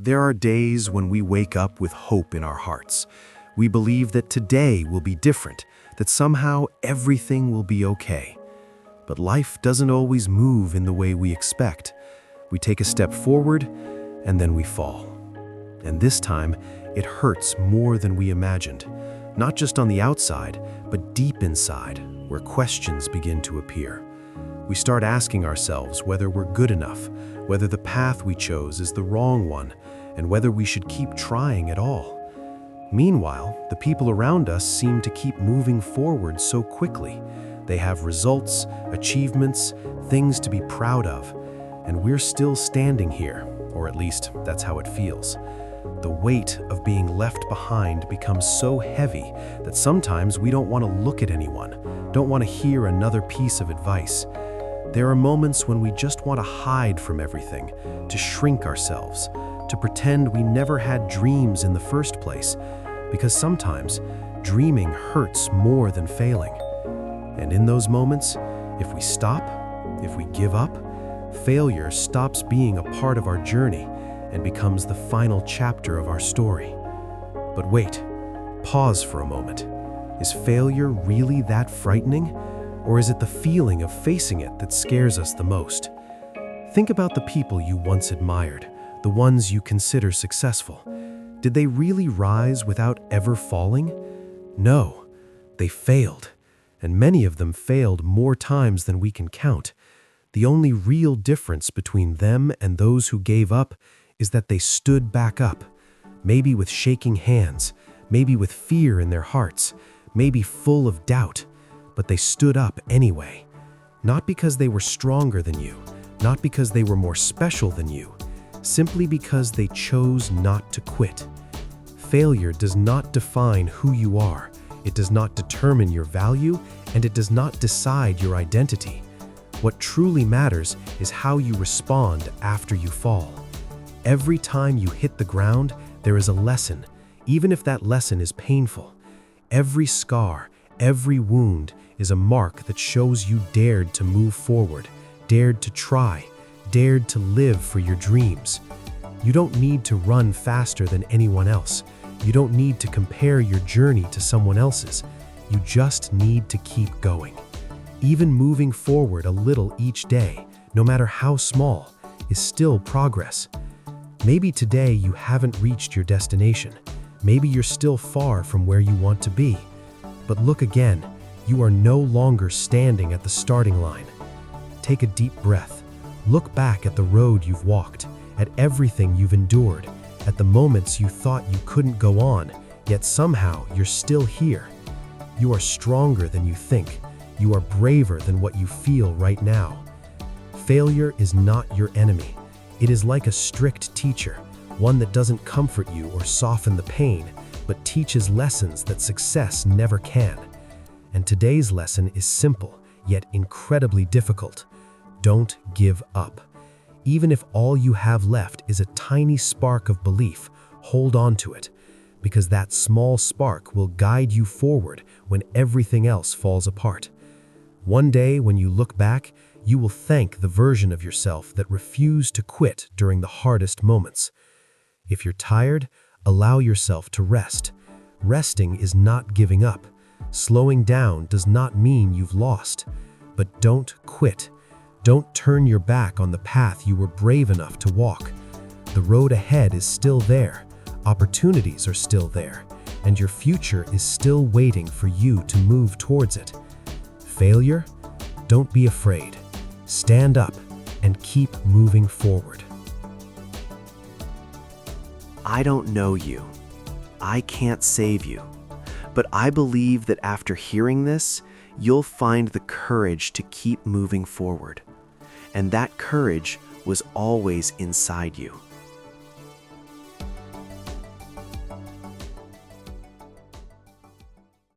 There are days when we wake up with hope in our hearts. We believe that today will be different, that somehow everything will be okay. But life doesn't always move in the way we expect. We take a step forward, and then we fall. And this time, it hurts more than we imagined. Not just on the outside, but deep inside, where questions begin to appear. We start asking ourselves whether we're good enough, whether the path we chose is the wrong one, and whether we should keep trying at all. Meanwhile, the people around us seem to keep moving forward so quickly. They have results, achievements, things to be proud of, and we're still standing here, or at least that's how it feels. The weight of being left behind becomes so heavy that sometimes we don't want to look at anyone, don't want to hear another piece of advice. There are moments when we just want to hide from everything, to shrink ourselves, to pretend we never had dreams in the first place, because sometimes dreaming hurts more than failing. And in those moments, if we stop, if we give up, failure stops being a part of our journey and becomes the final chapter of our story. But wait, pause for a moment. Is failure really that frightening? Or is it the feeling of facing it that scares us the most? Think about the people you once admired, the ones you consider successful. Did they really rise without ever falling? No, they failed. And many of them failed more times than we can count. The only real difference between them and those who gave up is that they stood back up, maybe with shaking hands, maybe with fear in their hearts, maybe full of doubt, but they stood up anyway. Not because they were stronger than you, not because they were more special than you, simply because they chose not to quit. Failure does not define who you are. It does not determine your value, and it does not decide your identity. What truly matters is how you respond after you fall. Every time you hit the ground, there is a lesson, even if that lesson is painful. Every scar, every wound is a mark that shows you dared to move forward, dared to try, dared to live for your dreams. You don't need to run faster than anyone else. You don't need to compare your journey to someone else's. You just need to keep going. Even moving forward a little each day, no matter how small, is still progress. Maybe today you haven't reached your destination. Maybe you're still far from where you want to be. But look again, you are no longer standing at the starting line. Take a deep breath. Look back at the road you've walked, at everything you've endured, at the moments you thought you couldn't go on, yet somehow you're still here. You are stronger than you think. You are braver than what you feel right now. Failure is not your enemy. It is like a strict teacher, one that doesn't comfort you or soften the pain, but teaches lessons that success never can. And today's lesson is simple, yet incredibly difficult. Don't give up. Even if all you have left is a tiny spark of belief, hold on to it, because that small spark will guide you forward when everything else falls apart. One day, when you look back, you will thank the version of yourself that refused to quit during the hardest moments. If you're tired, allow yourself to rest. Resting is not giving up. Slowing down does not mean you've lost. But don't quit. Don't turn your back on the path you were brave enough to walk. The road ahead is still there. Opportunities are still there. And your future is still waiting for you to move towards it. Failure? Don't be afraid. Stand up and keep moving forward. I don't know you. I can't save you. But I believe that after hearing this, you'll find the courage to keep moving forward. And that courage was always inside you.